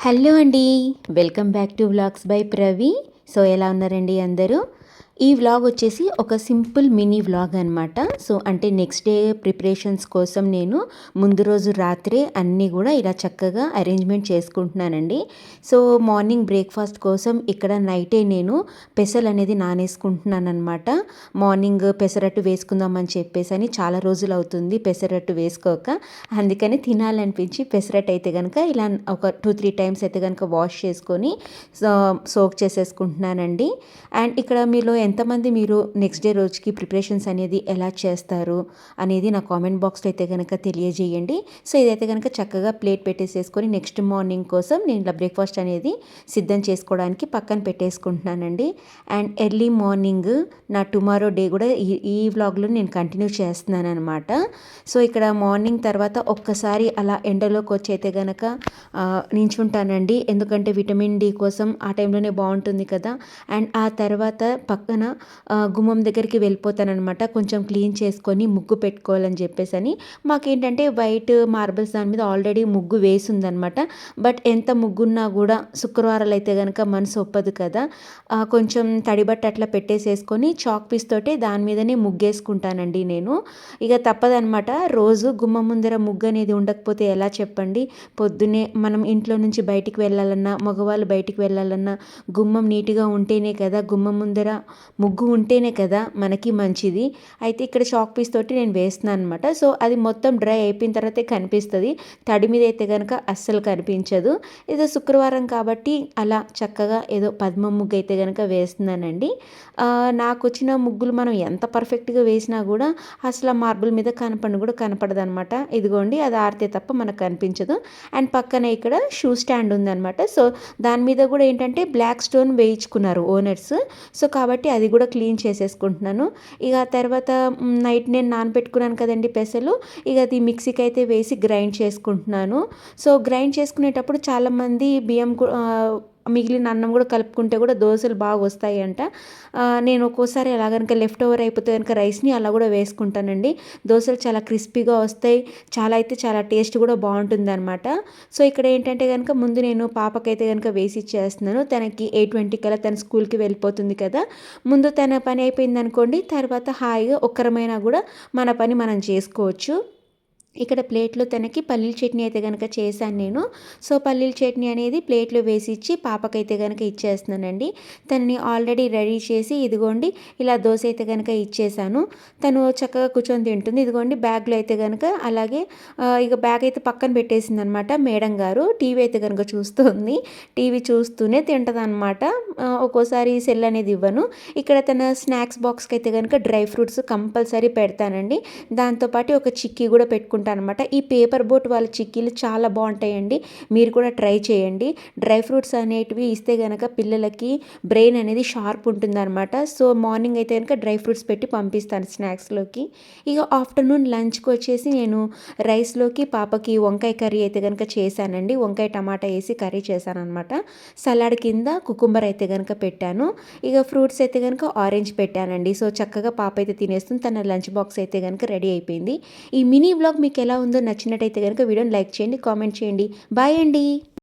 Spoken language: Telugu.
హలో అండి. Welcome back to vlogs by Pravi. So ఎలా ఉన్నారండి అందరూ? ఈ వ్లాగ్ వచ్చేసి ఒక సింపుల్ మినీ వ్లాగ్ అనమాట. సో అంటే నెక్స్ట్ డే ప్రిపరేషన్స్ కోసం నేను ముందు రోజు రాత్రే అన్నీ కూడా ఇలా చక్కగా అరేంజ్మెంట్ చేసుకుంటున్నానండి. సో మార్నింగ్ బ్రేక్ఫాస్ట్ కోసం ఇక్కడ నైటే నేను పెసలు అనేది నానేసుకుంటున్నాను అనమాట. మార్నింగ్ పెసరట్టు వేసుకుందామని చెప్పేసి అని చాలా రోజులు అవుతుంది పెసరట్టు వేసుకోక. అందుకని తినాలనిపించి పెసరట్టు అయితే కనుక ఇలా ఒక 2-3 టైమ్స్ అయితే కనుక వాష్ చేసుకొని సోక్ చేసేసుకుంటున్నానండి. అండ్ ఇక్కడ మీలో ఎంతమంది మీరు నెక్స్ట్ డే రోజుకి ప్రిపరేషన్స్ అనేది ఎలా చేస్తారు అనేది నా కామెంట్ బాక్స్లో అయితే కనుక తెలియజేయండి. సో ఇదైతే కనుక చక్కగా ప్లేట్ పెట్టేసేసుకొని నెక్స్ట్ మార్నింగ్ కోసం నేను ఇలా బ్రేక్ఫాస్ట్ అనేది సిద్ధం చేసుకోవడానికి పక్కన పెట్టేసుకుంటున్నానండి. అండ్ ఎర్లీ మార్నింగ్ నా టుమారో డే కూడా ఈ వ్లాగ్లో నేను కంటిన్యూ చేస్తున్నాను అనమాట. సో ఇక్కడ మార్నింగ్ తర్వాత ఒక్కసారి అలా ఎండలోకి వచ్చి అయితే కనుక నించుంటానండి. ఎందుకంటే విటమిన్ డి కోసం ఆ టైంలోనే బాగుంటుంది కదా. అండ్ ఆ తర్వాత పక్కన గుమ్మం దగ్గరికి వెళ్ళిపోతానమాట. కొంచెం క్లీన్ చేసుకొని ముగ్గు పెట్టుకోవాలని చెప్పేసి అని. మాకేంటంటే వైట్ మార్బల్స్ దాని మీద ఆల్రెడీ ముగ్గు వేసి ఉందనమాట. బట్ ఎంత ముగ్గున్నా కూడా శుక్రవారాలు అయితే కనుక మనసు ఒప్పదు కదా. కొంచెం తడిబట్ట అట్లా పెట్టేసేసుకొని చాక్ పీస్ తోటే దాని మీదనే ముగ్గేసుకుంటానండి నేను. ఇక తప్పదనమాట. రోజు గుమ్మం ముందర ముగ్గు అనేది ఉండకపోతే ఎలా చెప్పండి. పొద్దున్నే మనం ఇంట్లో నుంచి బయటికి వెళ్ళాలన్నా, మగవాళ్ళు బయటికి వెళ్ళాలన్నా గుమ్మం నీట్గా ఉంటేనే కదా, గుమ్మం ముందర ముగ్గు ఉంటేనే కదా మనకి మంచిది. అయితే ఇక్కడ చాక్ పీస్ తోటి నేను వేస్తున్నాను అనమాట. సో అది మొత్తం డ్రై అయిపోయిన తర్వాతే కనిపిస్తుంది. తడి మీద అయితే కనుక అస్సలు కనిపించదు. ఏదో శుక్రవారం కాబట్టి అలా చక్కగా ఏదో పద్మం ముగ్గు అయితే కనుక వేస్తున్నానండి. నాకు వచ్చిన ముగ్గులు మనం ఎంత పర్ఫెక్ట్గా వేసినా కూడా అసలు మార్బుల్ మీద కూడా కనపడదనమాట. ఇదిగోండి అది ఆరితే తప్ప మనకు కనిపించదు. అండ్ పక్కన ఇక్కడ షూ స్టాండ్ ఉందనమాట. సో దాని మీద కూడా ఏంటంటే బ్లాక్ స్టోన్ వేయించుకున్నారు ఓనర్స్. సో కాబట్టి అది కూడా క్లీన్ చేసేసుకుంటున్నాను. ఇక తర్వాత నైట్ నేను నానబెట్టుకున్నాను కదండి పెసలు. ఇక అది మిక్సీకి అయితే వేసి గ్రైండ్ చేసుకుంటున్నాను. సో గ్రైండ్ చేసుకునేటప్పుడు చాలామంది బియ్యం మిగిలిన అన్నం కూడా కలుపుకుంటే కూడా దోశలు బాగా వస్తాయి అంట. నేను ఒక్కోసారి అలా కనుక లెఫ్ట్ ఓవర్ అయిపోతే కనుక రైస్ని అలా కూడా వేసుకుంటానండి. దోశలు చాలా క్రిస్పీగా వస్తాయి. చాలా టేస్ట్ కూడా బాగుంటుంది అనమాట. సో ఇక్కడ ఏంటంటే కనుక ముందు నేను పాపకైతే కనుక వేసి ఇచ్చేస్తున్నాను. తనకి 8:20 కల్లా తన స్కూల్కి వెళ్ళిపోతుంది కదా. ముందు తన పని అయిపోయింది అనుకోండి, తర్వాత హాయిగా ఒక్కరమైనా కూడా మన పని మనం చేసుకోవచ్చు. ఇక్కడ ప్లేట్లో తనకి పల్లీల చట్నీ అయితే కనుక చేశాను నేను. సో పల్లీల చట్నీ అనేది ప్లేట్లో వేసి ఇచ్చి పాపకైతే కనుక ఇచ్చేస్తున్నానండి. తనని ఆల్రెడీ రెడీ చేసి ఇదిగోండి ఇలా దోశ అయితే కనుక ఇచ్చేసాను. తను చక్కగా కూర్చొని తింటుంది. ఇదిగోండి బ్యాగ్లో అయితే కనుక అలాగే ఇక బ్యాగ్ అయితే పక్కన పెట్టేసింది అనమాట. మేడం గారు టీవీ అయితే కనుక చూస్తుంది. టీవీ చూస్తూనే తింటుంది అనమాట. ఒక్కోసారి సెల్ అనేది ఇవ్వను. ఇక్కడ తన స్నాక్స్ బాక్స్కి అయితే కనుక డ్రై ఫ్రూట్స్ కంపల్సరీ పెడతానండి. దాంతోపాటు ఒక చిక్కీ కూడా పెట్టుకుంటాను అనమాట. ఈ పేపర్ బోట్ వాళ్ళ చిక్కీలు చాలా బాగుంటాయండి. మీరు కూడా ట్రై చేయండి. డ్రై ఫ్రూట్స్ అనేటివి ఇస్తే కనుక పిల్లలకి బ్రెయిన్ అనేది షార్ప్ ఉంటుందన్నమాట. సో మార్నింగ్ అయితే కనుక డ్రై ఫ్రూట్స్ పెట్టి పంపిస్తాను స్నాక్స్లోకి. ఇక ఆఫ్టర్నూన్ లంచ్కి వచ్చేసి నేను రైస్లోకి పాపకి వంకాయ కర్రీ అయితే కనుక చేశానండి. వంకాయ టమాటా వేసి కర్రీ చేశాను అనమాట. సలాడ్ కింద కుకుంబర్ అయితే కనుక పెట్టాను. ఇక ఫ్రూట్స్ అయితే కనుక ఆరెంజ్ పెట్టానండి. సో చక్కగా పాప అయితే తినేస్తుంది. తన లంచ్ బాక్స్ అయితే కనుక రెడీ అయిపోయింది. ఈ మినీ వ్లాగ్ మీకు ఎలా ఉందో నచ్చినట్టయితే కనుక వీడియోని లైక్ చేయండి, కామెంట్ చేయండి. బాయ్ అండి.